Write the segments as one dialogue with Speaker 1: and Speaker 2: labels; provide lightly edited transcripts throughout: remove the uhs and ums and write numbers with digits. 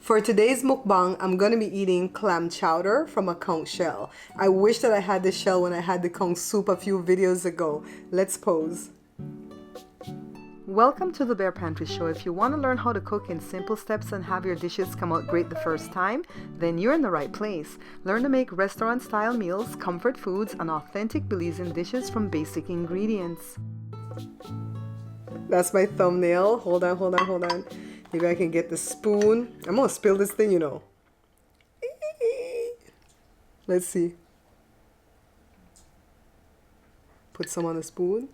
Speaker 1: For today's mukbang, I'm going to be eating clam chowder from a conch shell. I wish that I had this shell when I had the conch soup a few videos ago. Let's pose. Welcome to the Bear Pantry Show. If you want to learn how to cook in simple steps and have your dishes come out great the first time, then you're in the right place. Learn to make restaurant-style meals, comfort foods, and authentic Belizean dishes from basic ingredients. That's my thumbnail. Hold on. Maybe I can get the spoon. I'm going to spill this thing, you know. Let's see. Put some on the spoon.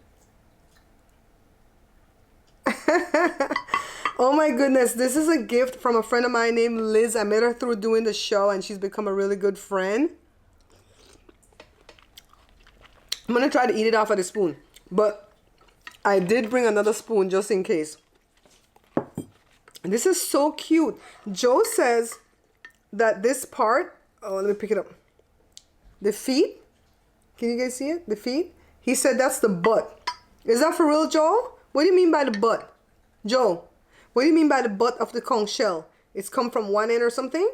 Speaker 1: Oh my goodness, this is a gift from a friend of mine named Liz. I met her through doing the show and she's become a really good friend. I'm going to try to eat it off of the spoon, but I did bring another spoon just in case. This is so cute. Joe says that this part, oh, let me pick it up. The feet, can you guys see it? The feet? He said that's the butt. Is that for real, Joe? What do you mean by the butt? Joe, what do you mean by the butt of the conch shell? It's come from one end or something?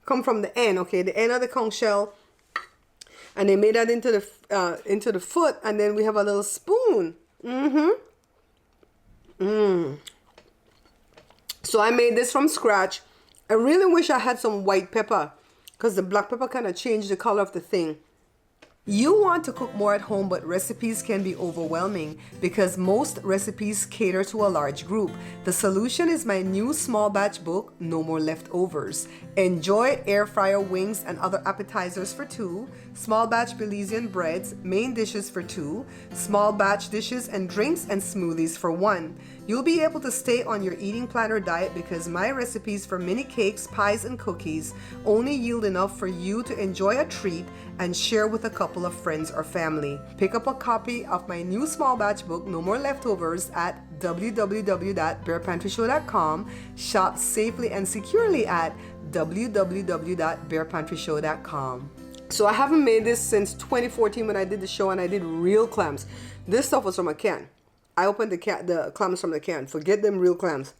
Speaker 1: Come from the end, okay, the end of the conch shell. And they made that into the foot, and then we have a little spoon. So I made this from scratch. I really wish I had some white pepper because the black pepper kind of changed the color of the thing. You want to cook more at home, but recipes can be overwhelming because most recipes cater to a large group. The solution is my new small batch book, No More Leftovers. Enjoy air fryer wings and other appetizers for 2, small batch Belizean breads, main dishes for 2, small batch dishes and drinks and smoothies for 1. You'll be able to stay on your eating plan or diet because my recipes for mini cakes, pies, and cookies only yield enough for you to enjoy a treat and share with a couple of friends or family. Pick up a copy of my new small batch book, No More Leftovers, at www.barepantryshow.com. Shop safely and securely at www.barepantryshow.com. So I haven't made this since 2014 when I did the show and I did real clams. This stuff was from a can. I opened the clams from the can. Forget them real clams.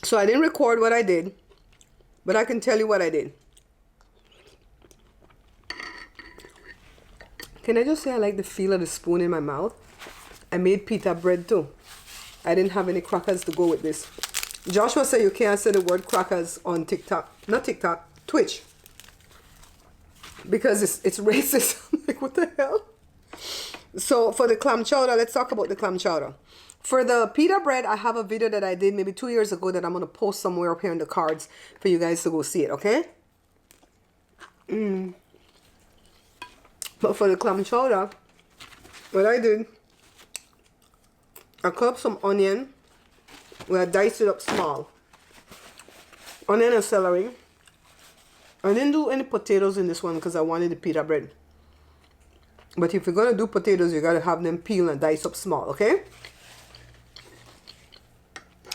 Speaker 1: So I didn't record what I did, but I can tell you what I did. Can I just say I like the feel of the spoon in my mouth? I made pita bread too. I didn't have any crackers to go with this. Joshua said you can't say the word crackers on TikTok. Not TikTok, Twitch. Because it's racist. I'm like, what the hell? So for the clam chowder, let's talk about the clam chowder. For the pita bread, I have a video that I did maybe 2 years ago that I'm going to post somewhere up here in the cards for you guys to go see it, okay? But for the clam chowder, what I did, I cut up some onion. I diced it up small. Onion and celery. I didn't do any potatoes in this one because I wanted the pita bread. But if you're going to do potatoes, you got to have them peel and dice up small, okay?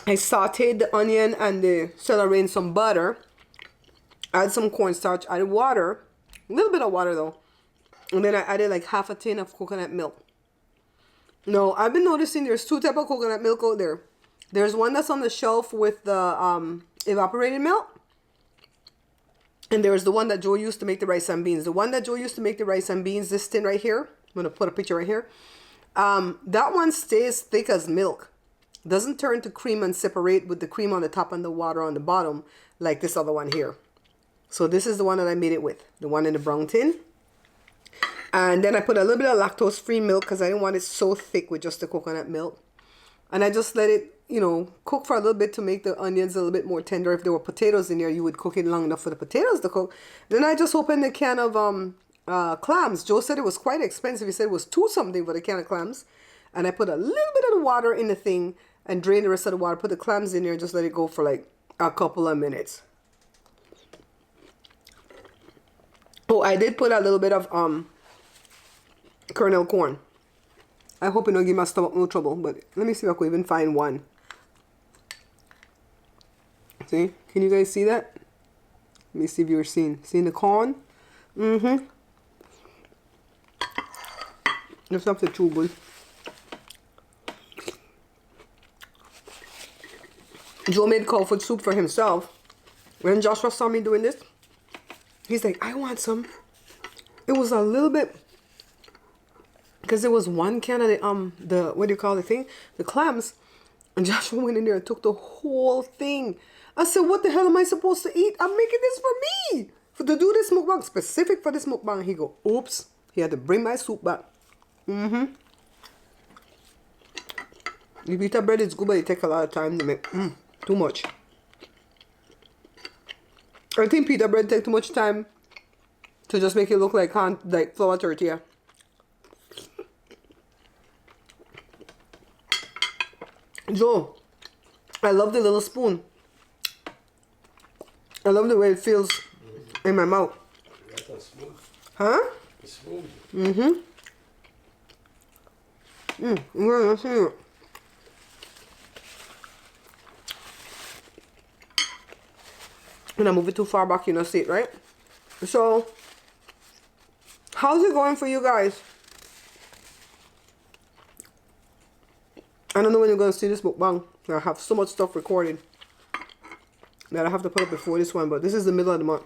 Speaker 1: I sauteed the onion and the celery in some butter. Add some cornstarch, added water. A little bit of water though. And then I added like half a tin of coconut milk. Now, I've been noticing there's 2 types of coconut milk out there. There's one that's on the shelf with the evaporated milk. And there's the one that Joe used to make the rice and beans. The one that Joe used to make the rice and beans, this tin right here. I'm going to put a picture right here. That one stays thick as milk. Doesn't turn to cream and separate with the cream on the top and the water on the bottom like this other one here. So this is the one that I made it with. The one in the brown tin. And then I put a little bit of lactose-free milk because I didn't want it so thick with just the coconut milk. And I just let it, you know, cook for a little bit to make the onions a little bit more tender. If there were potatoes in there, you would cook it long enough for the potatoes to cook. Then I just opened a can of clams. Joe said it was quite expensive. He said it was $2 something for the can of clams. And I put a little bit of the water in the thing and drain the rest of the water. Put the clams in there and just let it go for like a couple of minutes. Oh, I did put a little bit of kernel corn. I hope it don't give my stomach no trouble, but let me see if I can even find one. See? Can you guys see that? Let me see if you're seeing the corn. Just have to chew good. Joe made cold foot soup for himself. When Joshua saw me doing this, he's like, I want some. It was a little bit, because there was one can of the what do you call the thing? The clams. And Joshua went in there and took the whole thing. I said, what the hell am I supposed to eat? I'm making this for me. To do this mukbang, specific for this mukbang. He go, oops. He had to bring my soup back. The pita bread is good, but it takes a lot of time to make. Too much. I think pita bread takes too much time to just make it look like flour tortilla. Joe, I love the little spoon. I love the way it feels in my mouth.
Speaker 2: That's smooth.
Speaker 1: Huh?
Speaker 2: It's smooth.
Speaker 1: Let's see it. When I move it too far back, you know, see it, right? So, how's it going for you guys? I don't know when you're going to see this mukbang. I have so much stuff recorded that I have to put up before this one, but this is the middle of the month.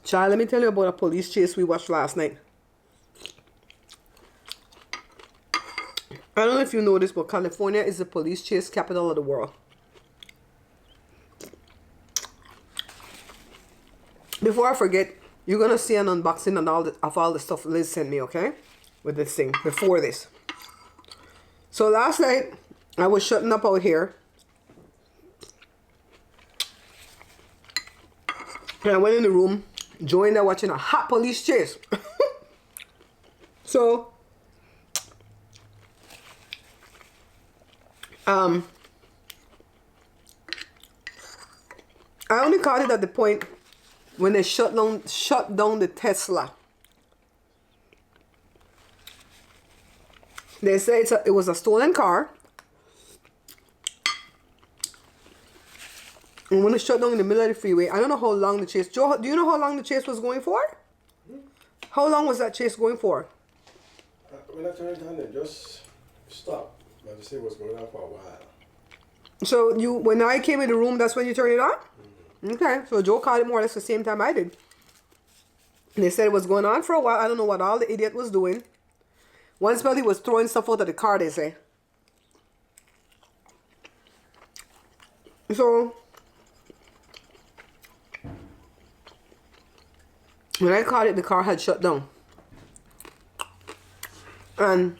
Speaker 1: Child, let me tell you about a police chase we watched last night. I don't know if you know this, but California is the police chase capital of the world. Before I forget, you're going to see an unboxing of all the stuff Liz sent me, okay? With this thing, before this. So last night, I was shutting up out here. And I went in the room, joined there watching a hot police chase. So, I only caught it at the point when they shut down the Tesla. They say it was a stolen car. And when it shut down in the middle of the freeway, I don't know how long the chase. Joe, do you know how long the chase was going for? How long was that chase going for?
Speaker 2: When I turned it on, it just stopped. I just say it was going on for a while.
Speaker 1: So when I came in the room, that's when you turned it on? Okay, so Joe caught it more or less the same time I did. And they said it was going on for a while. I don't know what all the idiot was doing. One spell he was throwing stuff out of the car, they say. So, when I caught it, the car had shut down. And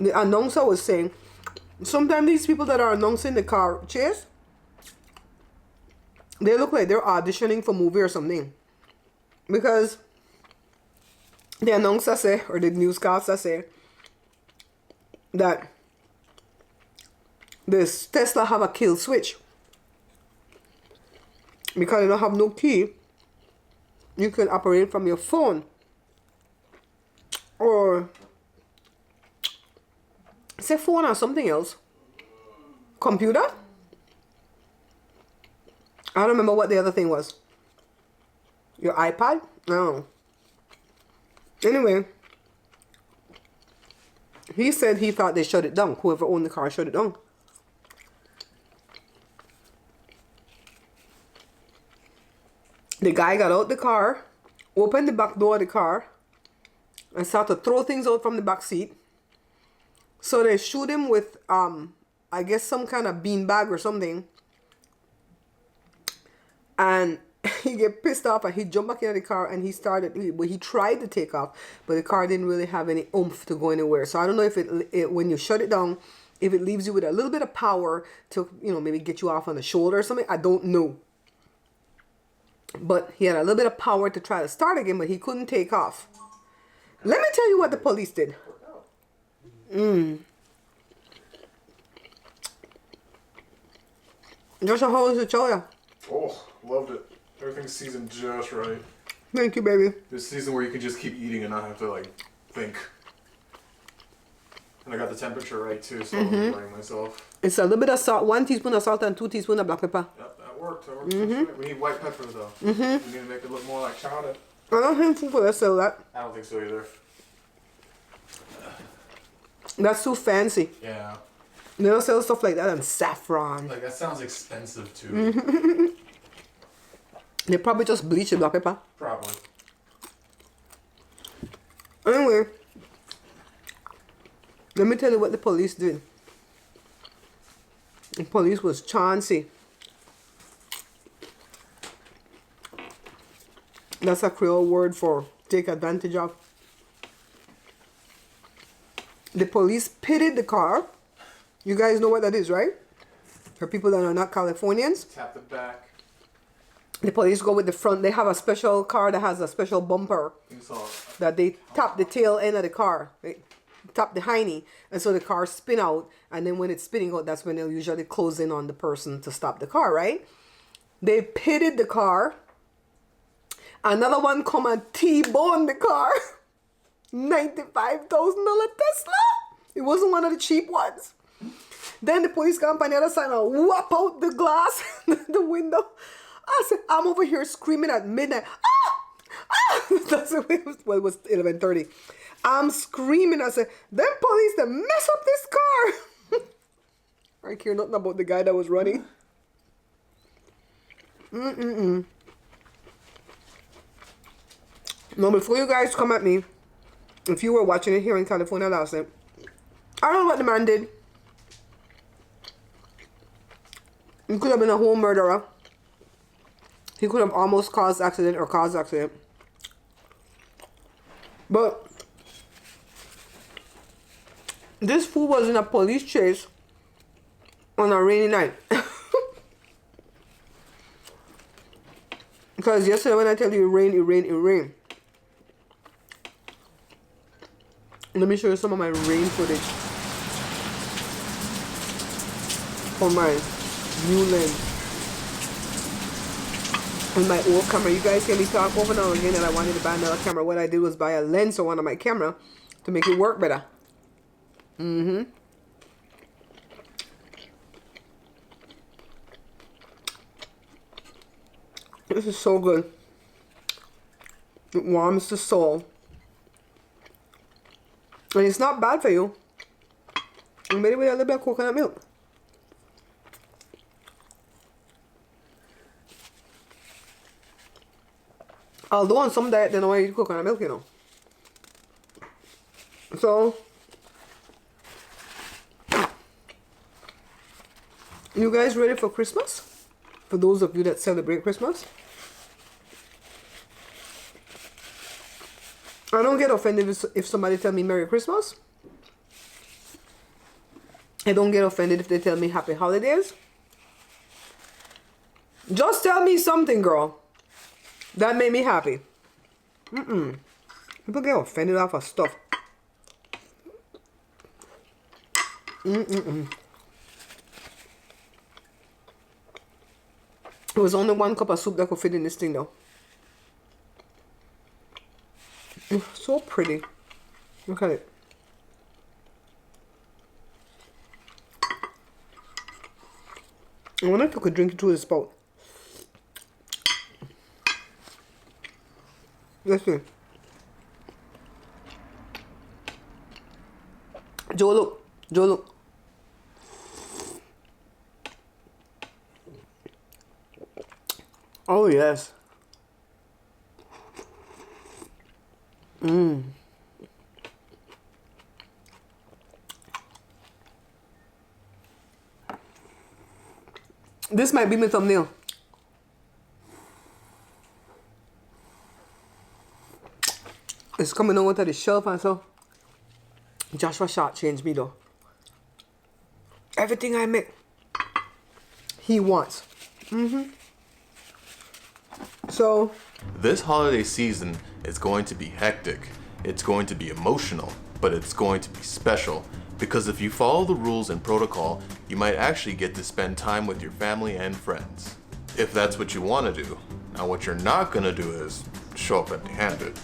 Speaker 1: the announcer was saying, sometimes these people that are announcing the car chase, they look like they're auditioning for a movie or something. Because the announcer say, or the newscaster say, that this Tesla have a kill switch. Because you don't have no key, you can operate from your phone. Or say phone or something else. Computer? I don't remember what the other thing was. Your iPad? No. Anyway, he said he thought they shut it down. Whoever owned the car shut it down. The guy got out the car, opened the back door of the car, and started to throw things out from the back seat. So they shoot him with, I guess, some kind of beanbag or something. And he get pissed off and he jumped back into the car and he tried to take off, but the car didn't really have any oomph to go anywhere. So I don't know if it when you shut it down, if it leaves you with a little bit of power to, you know, maybe get you off on the shoulder or something. I don't know. But he had a little bit of power to try to start again, but he couldn't take off. Let me tell you what the police did. Joshua, how was your chowder?
Speaker 3: Oh, loved it. Everything's seasoned just right.
Speaker 1: Thank you, baby.
Speaker 3: This season where you can just keep eating and not have to, like, think. And I got the temperature right, too, so I'm enjoying myself.
Speaker 1: It's a little bit of salt, 1 teaspoon of salt and 2 teaspoons of black pepper.
Speaker 3: Yep, that worked. That worked. Right. We need white pepper, though. We need to make it look more like chowder.
Speaker 1: I don't think food will sell that.
Speaker 3: I don't think so either.
Speaker 1: That's too fancy.
Speaker 3: Yeah.
Speaker 1: They don't sell stuff like that on saffron.
Speaker 3: Like, that sounds expensive, too.
Speaker 1: They probably just bleach the black pepper.
Speaker 3: Probably.
Speaker 1: Anyway, let me tell you what the police did. The police was chancy. That's a Creole word for take advantage of. The police pitted the car. You guys know what that is, right? For people that are not Californians.
Speaker 3: Tap the back.
Speaker 1: The police go with the front. They have a special car that has a special bumper that they tap the tail end of the car. They tap the hiney. And so the car spin out. And then when it's spinning out, that's when they'll usually close in on the person to stop the car, right? They pitted the car. Another one come and T-bone the car. $95,000 Tesla. It wasn't one of the cheap ones. Then the police come on the other side and whop out the glass, the window. I said, I'm over here screaming at midnight. Ah! Ah! That's the way it was. Well, it was 11:30. I'm screaming. I said, them police, they mess up this car. I care nothing about the guy that was running. Now, before you guys come at me, if you were watching it here in California last night, I don't know what the man did. He could have been a home murderer. He could have almost caused accident or caused accident. But this fool was in a police chase on a rainy night. Because yesterday when I tell you it rained, it rained, it rained. Let me show you some of my rain footage on my new lens. On my old camera. You guys hear me talk over and over again that I wanted to buy another camera. What I did was buy a lens for one of my camera to make it work better. This is so good. It warms the soul. And it's not bad for you. You made it with a little bit of coconut milk. Although on some diet they don't want to eat coconut milk, you know. So, you guys ready for Christmas? For those of you that celebrate Christmas? I don't get offended if somebody tell me Merry Christmas. I don't get offended if they tell me Happy Holidays. Just tell me something, girl. That made me happy. People get offended off of stuff. It was only one cup of soup that could fit in this thing though. So pretty. Look at it. I wonder if you could drink it through the spout. Let's see. Joe, look. Joe, look. Oh, yes. This might be my thumbnail. It's coming over the shelf and so. Joshua Shot changed me though. Everything I make, he wants. So.
Speaker 4: This holiday season is going to be hectic. It's going to be emotional, but it's going to be special. Because if you follow the rules and protocol, you might actually get to spend time with your family and friends. If that's what you want to do. Now what you're not going to do is show up empty-handed.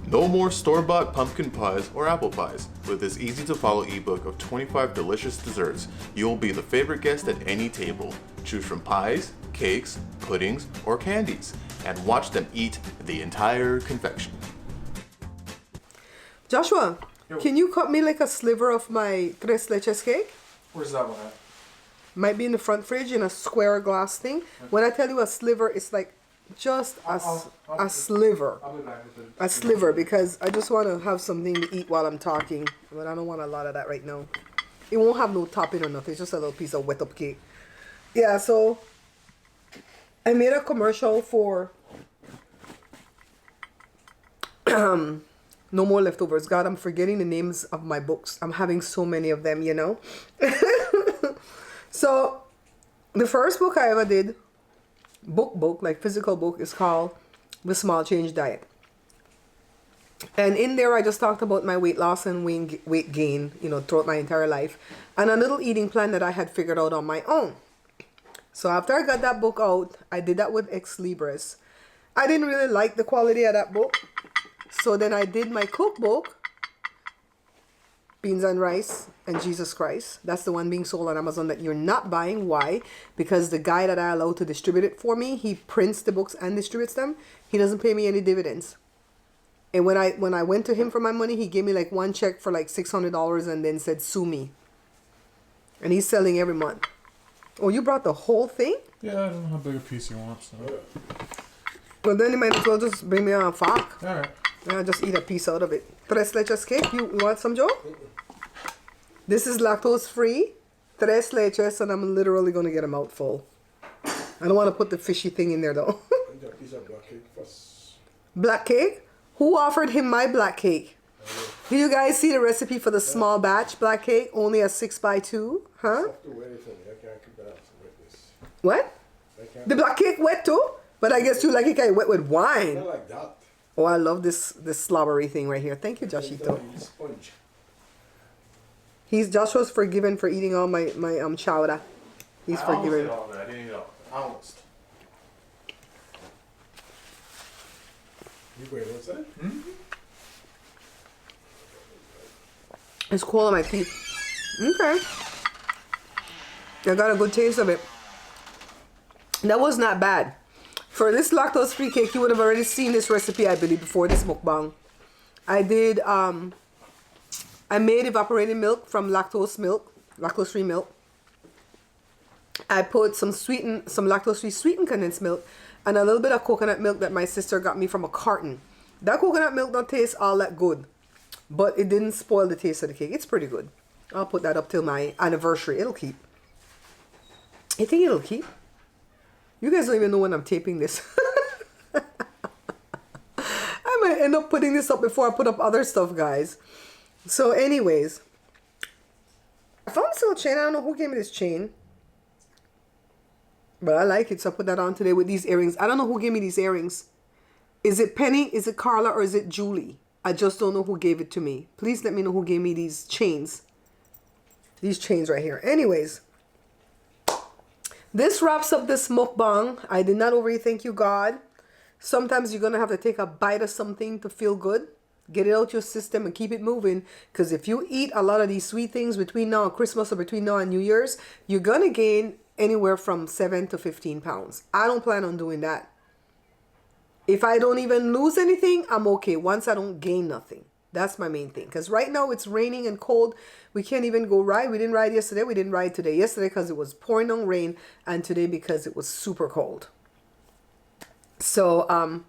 Speaker 4: No more store-bought pumpkin pies or apple pies. With this easy-to-follow ebook of 25 delicious desserts, you'll be the favorite guest at any table. Choose from pies, cakes, puddings, or candies, and watch them eat the entire confection.
Speaker 1: Joshua, Can you cut me like a sliver of my tres leches cake?
Speaker 3: Where's that one at?
Speaker 1: Might be in the front fridge in a square glass thing. When I tell you a sliver, it's like just a sliver.
Speaker 3: I'll be back with it.
Speaker 1: A sliver, because I just want to have something to eat while I'm talking. But I don't want a lot of that right now. It won't have no topping or nothing. It's just a little piece of wet up cake. Yeah, so I made a commercial for No More Leftovers. God, I'm forgetting the names of my books. I'm having so many of them, you know. So the first book I ever did, book, like physical book, is called The Small Change Diet. And in there, I just talked about my weight loss and weight gain, you know, throughout my entire life. And a little eating plan that I had figured out on my own. So after I got that book out, I did that with Ex Libris. I didn't really like the quality of that book. So then I did my cookbook, Beans and Rice and Jesus Christ. That's the one being sold on Amazon that you're not buying. Why? Because the guy that I allowed to distribute it for me, he prints the books and distributes them. He doesn't pay me any dividends. And when I went to him for my money, he gave me like one check for like $600 and then said, sue me. And he's selling every month. Oh, you brought the whole thing?
Speaker 3: Yeah, I don't know how big a piece you want. So.
Speaker 1: Well, then you might as well just bring me a fork.
Speaker 3: All right.
Speaker 1: And I'll just eat a piece out of it. Tres leches cake. You want some, Joe? This is lactose free. Tres leches, and I'm literally going to get a mouthful. I don't want to put the fishy thing in there, though.
Speaker 2: That piece of black cake first.
Speaker 1: Black cake? Who offered him my black cake? Do you guys see the recipe for the small batch black cake? Only a 6x2? Huh?
Speaker 2: Have to wear anything. I can't keep that out to wetness.
Speaker 1: What?
Speaker 2: I can't.
Speaker 1: The black cake wet too? But I guess you like it kind of wet with wine.
Speaker 2: Not like that.
Speaker 1: Oh, I love this slobbery thing right here. Thank you, Joshito.
Speaker 2: Sponge.
Speaker 1: Joshua's forgiven for eating all my chowder. He's forgiven.
Speaker 3: I almost ate all that. I didn't eat all. Almost.
Speaker 2: You wait, what's that?
Speaker 3: Mm-hmm.
Speaker 1: It's cool on my teeth. Okay. I got a good taste of it. That was not bad. For this lactose-free cake, you would have already seen this recipe, I believe, before this mukbang. I did, I made evaporated milk from lactose-free milk. I put some lactose-free sweetened condensed milk and a little bit of coconut milk that my sister got me from a carton. That coconut milk don't taste all that good, but it didn't spoil the taste of the cake. It's pretty good. I'll put that up till my anniversary. It'll keep. You think it'll keep? You guys don't even know when I'm taping this. I might end up putting this up before I put up other stuff, guys. So anyways, I found this little chain. I don't know who gave me this chain, but I like it, so I put that on today with these earrings. I don't know who gave me these earrings. Is it Penny? Is it Carla? Or is it Julie? I just don't know who gave it to me. Please let me know who gave me these chains. These chains right here. Anyways, this wraps up this mukbang. I did not overeat, thank you God. Sometimes you're going to have to take a bite of something to feel good. Get it out your system and keep it moving. Because if you eat a lot of these sweet things between now and Christmas or between now and New Year's, you're going to gain anywhere from 7 to 15 pounds. I don't plan on doing that. If I don't even lose anything, I'm okay. Once I don't gain nothing. That's my main thing. Because right now it's raining and cold. We can't even go ride. We didn't ride yesterday. We didn't ride today. Yesterday because it was pouring down rain. And today because it was super cold. So,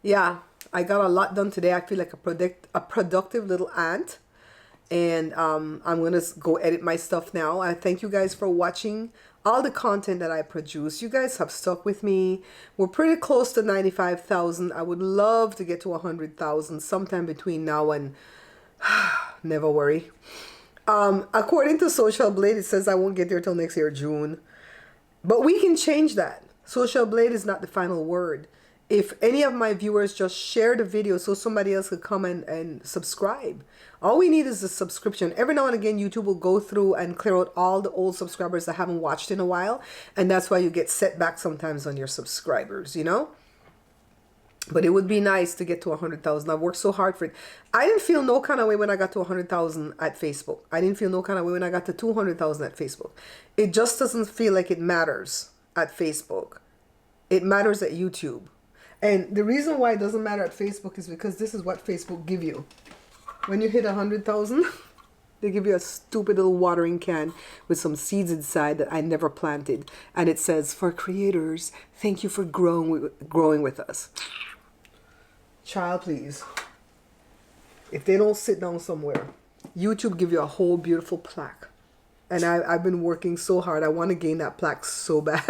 Speaker 1: yeah. I got a lot done today. I feel like a productive little aunt. And I'm going to go edit my stuff now. I thank you guys for watching all the content that I produce. You guys have stuck with me. We're pretty close to 95,000. I would love to get to 100,000 sometime between now and never worry. According to Social Blade, it says I won't get there till next year, June. But we can change that. Social Blade is not the final word. If any of my viewers just share the video so somebody else could come and subscribe. All we need is a subscription. Every now and again, YouTube will go through and clear out all the old subscribers that haven't watched in a while. And that's why you get set back sometimes on your subscribers, you know? But it would be nice to get to 100,000. I've worked so hard for it. I didn't feel no kind of way when I got to 100,000 at Facebook. I didn't feel no kind of way when I got to 200,000 at Facebook. It just doesn't feel like it matters at Facebook. It matters at YouTube. And the reason why it doesn't matter at Facebook is because this is what Facebook give you. when you hit 100,000, they give you a stupid little watering can with some seeds inside that I never planted. And it says, for creators, thank you for growing with us. Child, please. If they don't sit down somewhere, YouTube give you a whole beautiful plaque. And I've been working so hard. I want to gain that plaque so bad.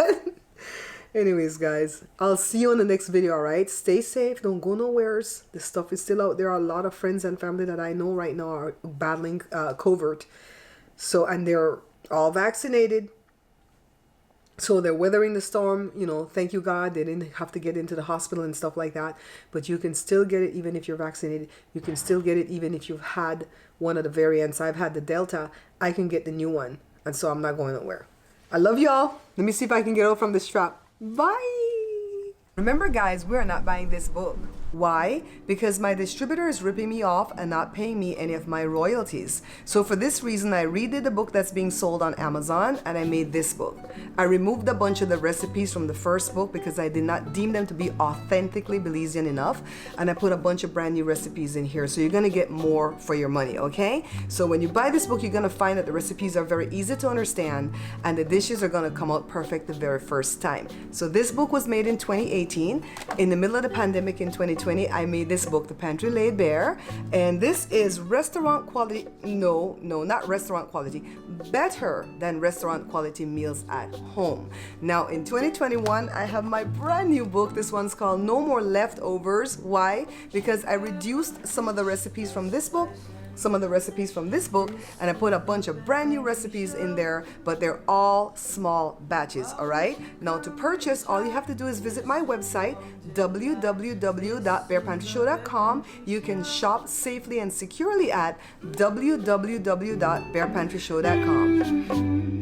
Speaker 1: Anyways, guys, I'll see you on the next video, all right? Stay safe. Don't go nowheres. This stuff is still out there. A lot of friends and family that I know right now are battling COVID. So, and they're all vaccinated. So they're weathering the storm. You know, thank you, God. They didn't have to get into the hospital and stuff like that. But you can still get it even if you're vaccinated. You can still get it even if you've had one of the variants. I've had the Delta. I can get the new one. And so I'm not going nowhere. I love y'all. Let me see if I can get out from this trap. Bye. Remember, guys, we're not buying this book. Why? Because my distributor is ripping me off and not paying me any of my royalties. So for this reason, I redid the book that's being sold on Amazon and I made this book. I removed a bunch of the recipes from the first book because I did not deem them to be authentically Belizean enough. And I put a bunch of brand new recipes in here. So you're going to get more for your money, okay? So when you buy this book, you're going to find that the recipes are very easy to understand and the dishes are going to come out perfect the very first time. So this book was made in 2018. In the middle of the pandemic in 2020, I made this book, The Pantry Laid Bare, and this is restaurant quality, no, not restaurant quality, better than restaurant quality meals at home. Now in 2021, I have my brand new book. This one's called No More Leftovers. Why? Because I reduced some of the recipes from this book, some of the recipes from this book, and I put a bunch of brand new recipes in there, but they're all small batches, all right? Now to purchase, all you have to do is visit my website, www.barepantryshow.com. You can shop safely and securely at www.barepantryshow.com.